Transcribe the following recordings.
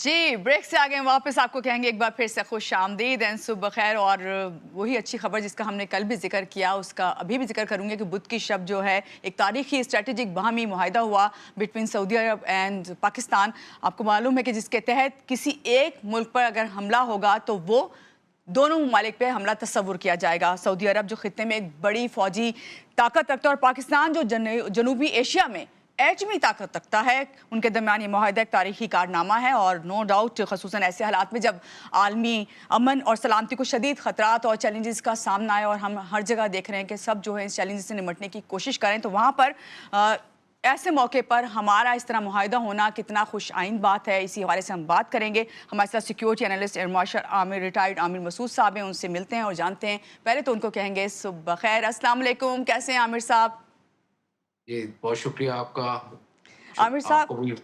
जी, break से आ गए हैं वापस। आपको कहेंगे एक बार फिर से खुश-आमदीद एंड सुबह ख़ैर। और वही अच्छी खबर जिसका हमने कल भी ज़िक्र किया, उसका अभी भी ज़िक्र करूँगी कि बुध की शब जो है एक तारीख़ी स्ट्रैटेजिक बाहमी मुआहिदा हुआ between Saudi Arab and Pakistan. आपको मालूम है कि जिसके तहत किसी एक मुल्क पर अगर हमला होगा तो वो दोनों ममालिक पे हमला तस्वुर किया जाएगा। सऊदी अरब जो ख़ित्ते में एक बड़ी फ़ौजी ताकत रखता है और पाकिस्तान जो जनूबी एशिया में एटमी ताकत रखता है, उनके दरमियान ये मुआहिदा एक तारीखी कारनामा है। और नो डाउट खसूसन ऐसे हालात में जब आलमी अमन और सलामती को शदीद ख़तरात और चैलेंजेस का सामना है और हम हर जगह देख रहे हैं कि सब जो है इस चैलेंजेस से निमटने की कोशिश करें, तो वहाँ पर ऐसे मौके पर हमारा इस तरह मुआहिदा होना कितना खुश आइंद बात है, इसी हवाले से हम बात करेंगे। हमारे साथ security analyst air marshal Aamir retired Aamir Masood साहब हैं, उनसे मिलते हैं और जानते हैं। पहले तो उनको कहेंगे सुबह खैर, अस्सलाम वालेकुम, कैसे हैं आमिर साहब? जी, बहुत शुक्रिया आपका। आमिर साहब, आपको भी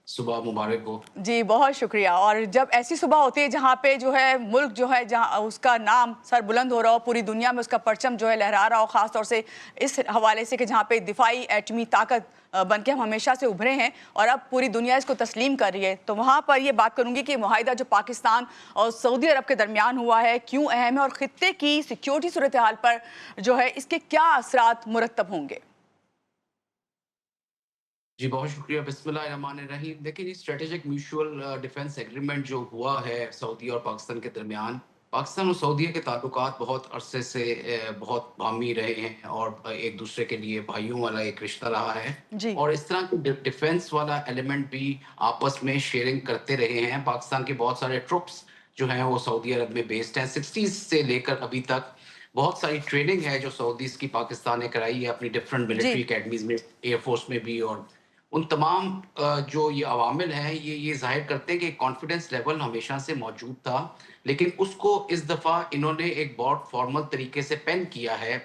सुबह मुबारक हो। जी बहुत शुक्रिया। और जब ऐसी सुबह होती है जहाँ पे जो है मुल्क जो है, जहाँ उसका नाम सर बुलंद हो रहा हो, पूरी दुनिया में उसका परचम जो है लहरा रहा हो, ख़ास तौर से इस हवाले से कि जहाँ पे दिफाई एटमी ताकत बन के हम हमेशा से उभरे हैं और अब पूरी दुनिया इसको तस्लीम कर रही है, तो वहाँ पर ये बात करूँगी कि मुआहिदा जो पाकिस्तान और सऊदी अरब के दरमियान हुआ है क्यों अहम है और ख़ित्ते की सिक्योरिटी सूरत हाल पर जो है इसके क्या असरात मुरतब होंगे? जी, बहुत शुक्रिया। बिस्मिल्लाहिर्रहमानिर्रहीम। देखिए, ये स्ट्रैटेजिक म्यूचुअल डिफेंस एग्रीमेंट जो हुआ है सऊदी और पाकिस्तान के दरमियान, पाकिस्तान और सऊदी के ताल्लुकात बहुत अरसे से बहुत बामी रहे हैं और एक दूसरे के लिए भाइयों वाला एक रिश्ता रहा है। जी और इस तरह के डिफेंस वाला एलिमेंट भी आपस में शेयरिंग करते रहे हैं। पाकिस्तान के बहुत सारे ट्रुप्स जो हैं वो सऊदी अरब में बेस्ड हैं। 60s से लेकर अभी तक बहुत सारी ट्रेनिंग है जो सऊदीज की पाकिस्तान ने कराई है अपनी डिफरेंट जी मिलिट्री अकेडमीज में, एयरफोर्स में भी। और उन तमाम जो ये अवामिल हैं ये ज़ाहिर करते हैं कि कॉन्फिडेंस लेवल हमेशा से मौजूद था, लेकिन उसको इस दफ़ा इन्होंने एक बहुत फॉर्मल तरीके से पेन किया है,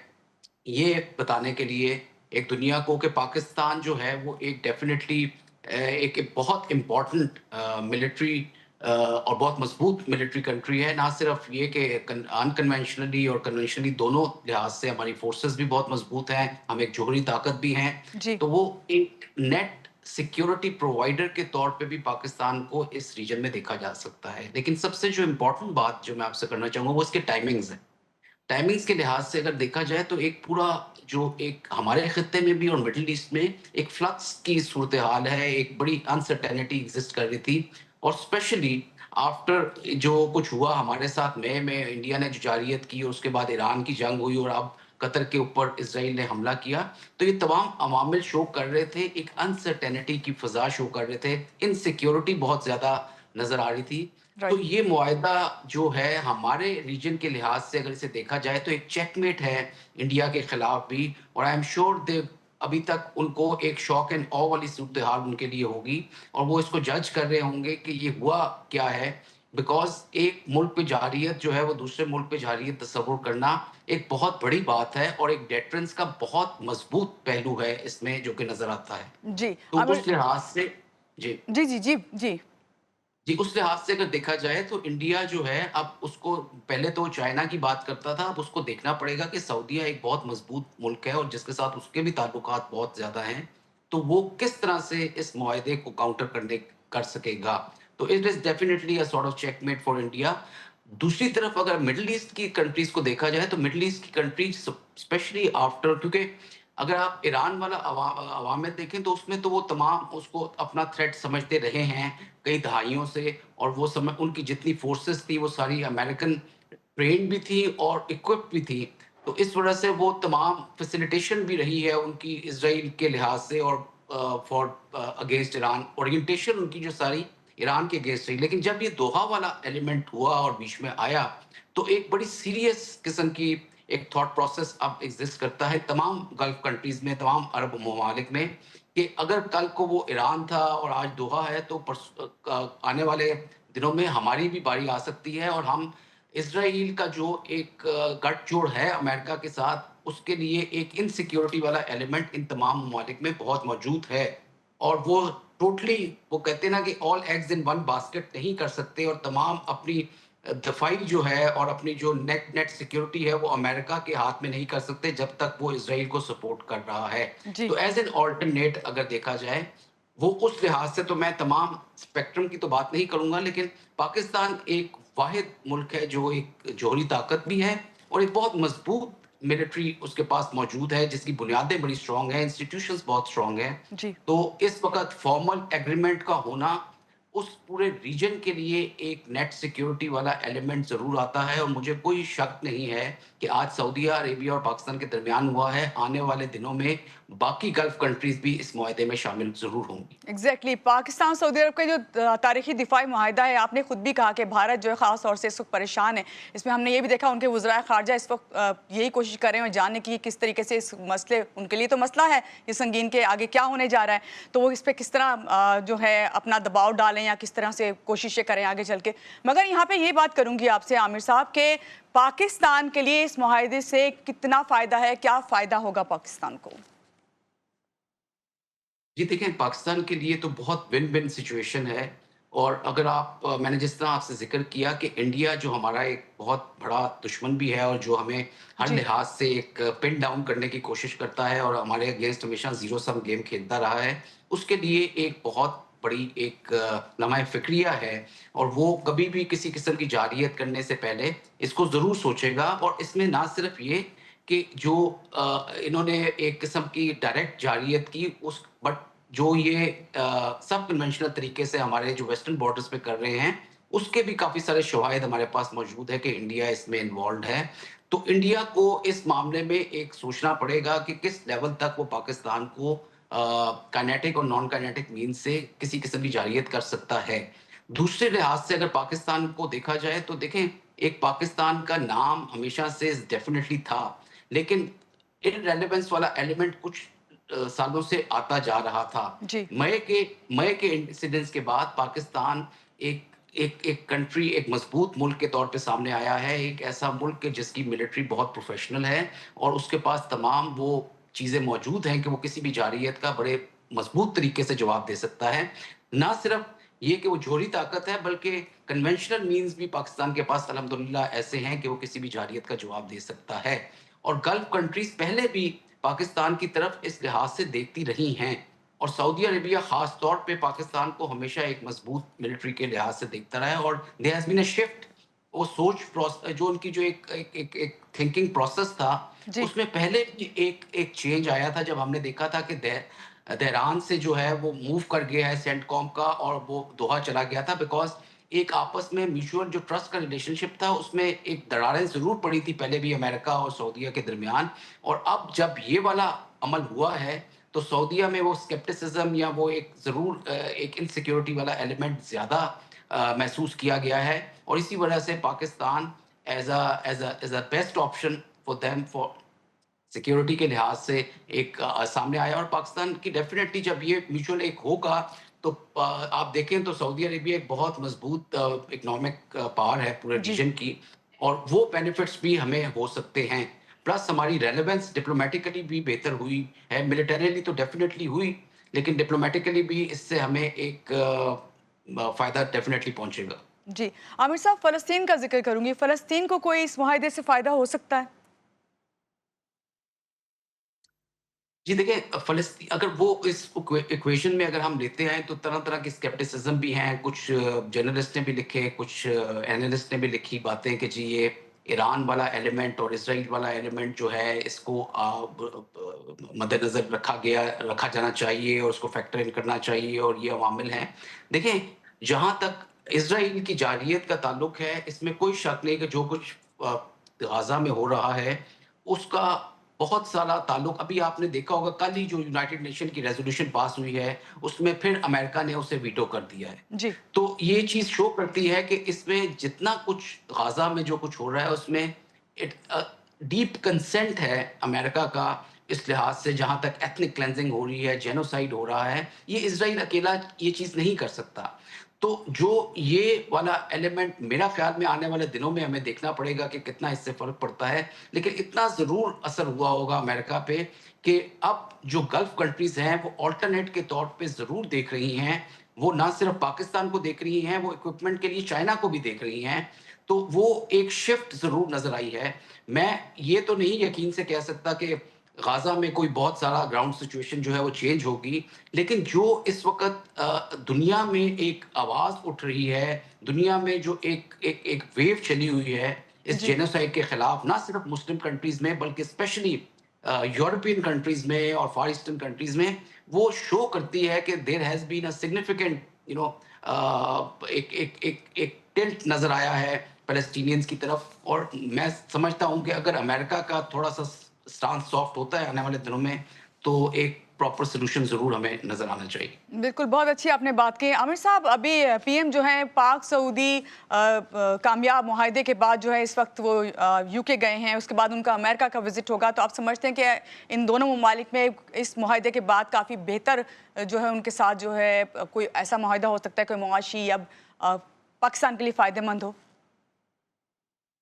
ये बताने के लिए एक दुनिया को कि पाकिस्तान जो है वो एक डेफ़िनेटली एक बहुत इम्पोर्टेंट मिलिट्री और बहुत मज़बूत मिलिट्री कंट्री है। ना सिर्फ़ ये कि अनकन्वेंशनली और कन्वेंशनली दोनों लिहाज से हमारी फ़ोर्सेस भी बहुत मज़बूत हैं, हम एक जोहरी ताकत भी हैं। जी तो वो एक नेट सिक्योरिटी प्रोवाइडर के तौर पे भी पाकिस्तान को इस रीजन में देखा जा सकता है। लेकिन सबसे जो इम्पोर्टेंट बात जो मैं आपसे करना चाहूँगा वो इसके टाइमिंग्स हैं। टाइमिंग्स के लिहाज से अगर देखा जाए तो एक पूरा जो एक हमारे खित्ते में भी और मिडिल ईस्ट में एक फ्लक्स की सूरत हाल है, एक बड़ी अनसर्टेनिटी एग्जिस्ट कर रही थी। और स्पेशली आफ्टर जो कुछ हुआ हमारे साथ मई में इंडिया ने जो जारियत की और उसके बाद ईरान की जंग हुई और अब कतर के ऊपर इसराइल ने हमला किया, तो ये तमाम अवामिल शो कर रहे थे, एक अनसर्टेनिटी की फ़ज़ा शो कर रहे थे, इनसिक्योरिटी बहुत ज़्यादा नज़र आ रही थी। तो राइट ये मुआहिदा जो है हमारे रीजन के लिहाज से अगर इसे देखा जाए तो एक चेकमेट है इंडिया के खिलाफ भी। और आई एम श्योर दे अभी तक उनको एक शॉक एंड ऑ वाली सूरत हाल उनके लिए होगी और वो इसको जज कर रहे होंगे कि ये हुआ क्या है। बिकॉज एक मुल्क पे जारियत जो है वो दूसरे मुल्क पे जारियत तस्वुर करना एक बहुत बड़ी बात है और एक डेटरेंस का बहुत मजबूत पहलू है इसमें जो कि नजर आता है। जी तो आमिर, उस लिहाज से जी जी जी जी जी जी, उस लिहाज से अगर देखा जाए तो इंडिया जो है अब उसको पहले तो चाइना की बात करता था, अब उसको देखना पड़ेगा कि सऊदीया एक बहुत मजबूत मुल्क है और जिसके साथ उसके भी ताल्लुकात बहुत ज़्यादा हैं, तो वो किस तरह से इस मुआहदे को काउंटर करने कर सकेगा। तो it is definitely a sort of checkmate for India. दूसरी तरफ अगर मिडल ईस्ट की कंट्रीज़ को देखा जाए तो मिडल ईस्ट की कंट्रीज़ स्पेशली आफ्टर, क्योंकि अगर आप ईरान वाला अवामिल देखें तो उसमें तो वो तमाम उसको अपना थ्रेट समझते रहे हैं कई दहाइयों से। और वो समय उनकी जितनी फोर्सेस थी वो सारी अमेरिकन ट्रेन भी थी और इक्विप भी थी। तो इस वजह से वो तमाम फैसिलिटेशन भी रही है उनकी इसराइल के लिहाज से और फॉर अगेंस्ट ईरान ओरिएंटेशन उनकी जो सारी ईरान के अगेंस्ट रही। लेकिन जब ये दोहा वाला एलिमेंट हुआ और बीच में आया तो एक बड़ी सीरियस किस्म की एक थॉट प्रोसेस अब एग्जिस्ट करता है तमाम गल्फ कंट्रीज में, तमाम अरब ममालिक में, कि अगर कल को वो ईरान था और आज दोहा है तो आने वाले दिनों में हमारी भी बारी आ सकती है। और हम इसराइल का जो एक गठजोड़ है अमेरिका के साथ, उसके लिए एक इनसिक्योरिटी वाला एलिमेंट इन तमाम ममालिक में बहुत मौजूद है। और वो टोटली वो कहते हैं ना कि all eggs in one basket नहीं कर सकते और तमाम अपनी दफाई जो है और अपनी जो नेट नेट सिक्योरिटी है वो अमेरिका के हाथ में नहीं कर सकते जब तक वो इसराइल को सपोर्ट कर रहा है। जी तो एज एन ऑल्टरनेट अगर देखा जाए वो उस लिहाज से तो मैं तमाम स्पेक्ट्रम की तो बात नहीं करूँगा, लेकिन पाकिस्तान एक वाहिद मुल्क है जो एक जौहरी ताकत भी है और एक बहुत मज़बूत मिलिट्री उसके पास मौजूद है, जिसकी बुनियादें बड़ी स्ट्रॉन्ग हैं, इंस्टीट्यूशंस बहुत स्ट्रॉन्ग हैं। जी। तो इस वक़्त फ़ॉर्मल एग्रीमेंट का होना उस पूरे रीजन के लिए एक नेट सिक्योरिटी वाला एलिमेंट ज़रूर आता है, और मुझे कोई शक नहीं है कि आज सऊदी अरेबिया और पाकिस्तान के दरमियान हुआ है, आने वाले दिनों में बाकी गल्फ़ कंट्रीज़ भी इस मुआहदे में शामिल ज़रूर होंगी। एग्जैक्टली पाकिस्तान सऊदी अरब का जो तारीखी दिफाई माहिदा है, आपने खुद भी कहा कि भारत जो है ख़ास तौर से इस वक्त परेशान है। इसमें हमने ये भी देखा उनके वज़राए ख़ारजा इस वक्त यही कोशिश कर रहे हैं जानने की किस तरीके से इस मसले, उनके लिए तो मसला है ये संगीन के आगे क्या होने जा रहा है, तो वो इस पर किस तरह जो है अपना दबाव डालें या किस तरह से कोशिशें करें आगे चल के। मगर यहाँ पर ये बात करूँगी आपसे आमिर साहब के पाकिस्तान के लिए इस मुआहदे से कितना फ़ायदा है, क्या फ़ायदा होगा पाकिस्तान को? जी देखें, पाकिस्तान के लिए तो बहुत विन विन सिचुएशन है। और अगर आप मैंने जिस तरह आपसे ज़िक्र किया कि इंडिया जो हमारा एक बहुत बड़ा दुश्मन भी है और जो हमें हर जी। लिहाज से एक पिन डाउन करने की कोशिश करता है और हमारे अगेंस्ट हमेशा ज़ीरो सम गेम खेलता रहा है, उसके लिए एक बहुत बड़ी एक लम्हा फ़िक्रिया है। और वो कभी भी किसी किस्म की जारियत करने से पहले इसको ज़रूर सोचेगा। और इसमें ना सिर्फ ये कि जो इन्होंने एक किस्म की डायरेक्ट जारियत की, उस बट जो ये सब कन्वेंशनल तरीके से हमारे जो वेस्टर्न बॉर्डर्स पे कर रहे हैं, उसके भी काफ़ी सारे शवाहिद हमारे पास मौजूद है कि इंडिया इसमें इन्वॉल्व्ड है। तो इंडिया को इस मामले में एक सोचना पड़ेगा कि किस लेवल तक वो पाकिस्तान को काइनेटिक और नॉन काइनेटिक मीन्स से किसी किस्म की जारियत कर सकता है। दूसरे लिहाज से अगर पाकिस्तान को देखा जाए तो देखें, एक पाकिस्तान का नाम हमेशा से डेफ़िनिटली था, लेकिन इर्रेलेवेंस वाला एलिमेंट कुछ सालों से आता जा रहा था। जी। मई के इंसिडेंट्स के बाद पाकिस्तान एक एक कंट्री, एक मजबूत मुल्क के तौर पे सामने आया है। एक ऐसा मुल्क है जिसकी मिलिट्री बहुत प्रोफेशनल है और उसके पास तमाम वो चीज़ें मौजूद हैं कि वो किसी भी जारियत का बड़े मजबूत तरीके से जवाब दे सकता है। ना सिर्फ ये कि वो जौहरी ताकत है, बल्कि कन्वेंशनल मीन्स भी पाकिस्तान के पास अल्हम्दुलिल्लाह ऐसे हैं कि वो किसी भी जारियत का जवाब दे सकता है। और गल्फ कंट्रीज़ पहले भी पाकिस्तान की तरफ इस लिहाज से देखती रही हैं, और सऊदी अरेबिया ख़ास तौर पे पाकिस्तान को हमेशा एक मजबूत मिलिट्री के लिहाज से देखता रहा है। और there has been a shift, वो जो उनकी जो एक थिंकिंग प्रोसेस था, जी। उसमें पहले भी एक एक चेंज आया था जब हमने देखा था कि तेहरान से जो है वो मूव कर गया है सेंटकॉम का और वो दोहा चला गया था, बिकॉज़ एक आपस में म्यूचुअल जो ट्रस्ट का रिलेशनशिप था उसमें एक दरारें ज़रूर पड़ी थी पहले भी अमेरिका और सऊदीया के दरमियान। और अब जब ये वाला अमल हुआ है तो सऊदीया में वो स्केप्टिसिज्म या वो एक ज़रूर एक इनसिक्योरिटी वाला एलिमेंट ज़्यादा महसूस किया गया है। और इसी वजह से Pakistan as a best option for them for security के लिहाज से एक सामने आया। और पाकिस्तान की डेफिनेटली जब ये म्यूचुअल एक होगा तो आप देखें तो सऊदी अरेबिया एक बहुत मजबूत इकोनॉमिक पावर है पूरे जी। रीजन की, और वो बेनिफिट्स भी हमें हो सकते हैं। प्लस हमारी रेलेवेंस डिप्लोमेटिकली भी बेहतर हुई है, मिलिटरीली तो डेफिनेटली हुई, लेकिन डिप्लोमेटिकली भी इससे हमें एक फ़ायदा डेफिनेटली पहुंचेगा। जी। आमिर साहब फ़लस्तीन का ज़िक्र करूँगी, फ़लस्तीन को कोई इस मुआहदे से फ़ायदा हो सकता है? जी देखिए, अगर वो इस इक्वेशन में अगर हम लेते हैं तो तरह-तरह की स्केप्टिसिज्म भी हैं। कुछ जर्नलिस्ट ने भी लिखे, कुछ एनालिस्ट ने भी लिखी बातें कि जी ये ईरान वाला एलिमेंट और इज़राइल वाला एलिमेंट जो है इसको मद्देनज़र रखा जाना चाहिए और उसको फैक्टर इन करना चाहिए और ये अवामिल हैं। देखिए, जहाँ तक इज़राइल की जारियत का ताल्लुक है, इसमें कोई शक नहीं कि जो कुछ गाज़ा में हो रहा है, उसका बहुत सारा ताल्लुक अभी आपने देखा होगा, कल ही जो यूनाइटेड नेशन की रेज़ोल्यूशन पास हुई है, उसमें फिर अमेरिका ने उसे वीटो कर दिया है। जी। तो ये चीज़ शो करती है कि इसमें जितना कुछ गाज़ा में जो कुछ हो रहा है, उसमें डीप कंसेंट है अमेरिका का इस लिहाज से, जहाँ तक एथनिक क्लेंजिंग हो रही है, जेनोसाइड हो रहा है, ये इज़राइल अकेला ये चीज़ नहीं कर सकता। तो जो ये वाला एलिमेंट मेरा ख़्याल में आने वाले दिनों में हमें देखना पड़ेगा कि कितना इससे फ़र्क पड़ता है। लेकिन इतना ज़रूर असर हुआ होगा अमेरिका पे कि अब जो गल्फ़ कंट्रीज़ हैं, वो अल्टरनेट के तौर पे ज़रूर देख रही हैं। वो ना सिर्फ़ पाकिस्तान को देख रही हैं, वो इक्विपमेंट के लिए चाइना को भी देख रही हैं। तो वो एक शिफ्ट ज़रूर नज़र आई है। मैं ये तो नहीं यकीन से कह सकता कि गाज़ा में कोई बहुत सारा ग्राउंड सिचुएशन जो है वो चेंज होगी, लेकिन जो इस वक़्त दुनिया में एक आवाज़ उठ रही है, दुनिया में जो एक एक एक वेव चली हुई है इस जी जेनोसाइड के खिलाफ, ना सिर्फ मुस्लिम कंट्रीज़ में बल्कि स्पेशली यूरोपियन कंट्रीज़ में और फार ईस्टर्न कंट्रीज़ में, वो शो करती है कि there has been a significant you know एक एक एक एक टिल्ट नज़र आया है पैलेस्टीनियंस की तरफ। और मैं समझता हूँ कि अगर अमेरिका का थोड़ा-सा स्टांस सॉफ्ट होता है आने वाले दिनों में, तो एक प्रॉपर सॉल्यूशन ज़रूर हमें नज़र आना चाहिए। बिल्कुल, बहुत अच्छी आपने बात की। आमिर साहब, अभी पीएम जो हैं पाक सऊदी कामयाब मुआहदे के बाद जो है इस वक्त वो यूके गए हैं, उसके बाद उनका अमेरिका का विजिट होगा, तो आप समझते हैं कि इन दोनों ममालिक में इस मुआहदे के बाद काफ़ी बेहतर जो है उनके साथ जो है कोई ऐसा मुआहदा हो सकता है, कोई मुआशी या पाकिस्तान के लिए फ़ायदेमंद हो?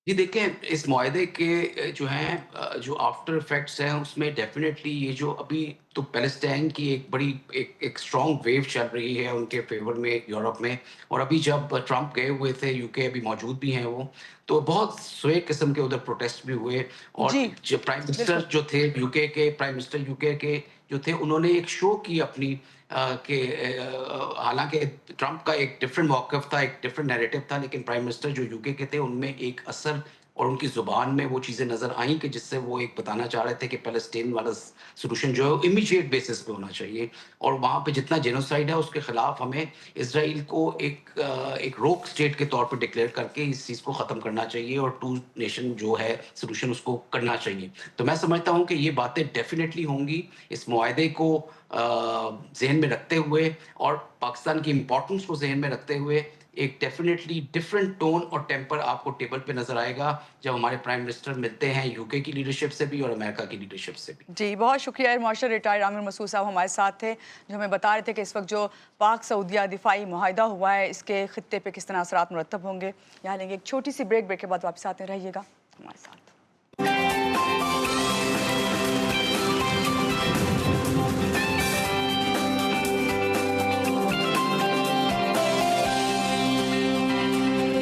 जी देखें, इस मुआहदे के जो हैं जो आफ्टर इफ़ेक्ट्स हैं उसमें डेफ़िनेटली ये जो अभी तो पैलेस्टाइन की एक बड़ी एक स्ट्रॉन्ग वेव चल रही है उनके फ़ेवर में यूरोप में। और अभी जब ट्रंप गए हुए थे यूके, अभी मौजूद भी हैं वो, तो बहुत स्वे किस्म के उधर प्रोटेस्ट भी हुए। और जी, जो प्राइम मिनिस्टर बिल्कुल। जो थे यूके के, प्राइम मिनिस्टर यूके के जो थे, उन्होंने एक शो की अपनी हालाँकि ट्रंप का एक डिफरेंट मौक़िफ़ था, एक डिफरेंट नैरेटिव था, लेकिन प्राइम मिनिस्टर जो यूके के थे, उनमें एक असर और उनकी ज़ुबान में वो चीज़ें नज़र आईं कि जिससे वो एक बताना चाह रहे थे कि पैलेस्टीन वाला सॉल्यूशन जो है वो इमीडिएट बेसिस पे होना चाहिए। और वहाँ पे जितना जेनोसाइड है उसके खिलाफ हमें इज़राइल को एक रोक स्टेट के तौर पे डिक्लेयर करके इस चीज़ को ख़त्म करना चाहिए और टू नेशन जो है सॉल्यूशन उसको करना चाहिए। तो मैं समझता हूँ कि ये बातें डेफ़िनेटली होंगी इस मुआहदे को ज़हन में रखते हुए और पाकिस्तान की इम्पोर्टेंस को ज़हन में रखते हुए एक डेफ़िनेटली डिफरेंट टोन और टेम्पर आपको टेबल पे नज़र आएगा, जब हमारे प्राइम मिनिस्टर मिलते हैं यूके की लीडरशिप से भी और अमेरिका की लीडरशिप से भी। जी, बहुत शुक्रिया। Air marshal retired Aamir Masood साहब हमारे साथ थे, जो हमें बता रहे थे कि इस वक्त जो पाक सऊदिया दिफाई मुआहिदा हुआ है, इसके खित्ते पे किस तरह असरात मुरतब होंगे। यहाँ लेंगे एक छोटी सी ब्रेक के बाद वापस आते रहिएगा हमारे साथ।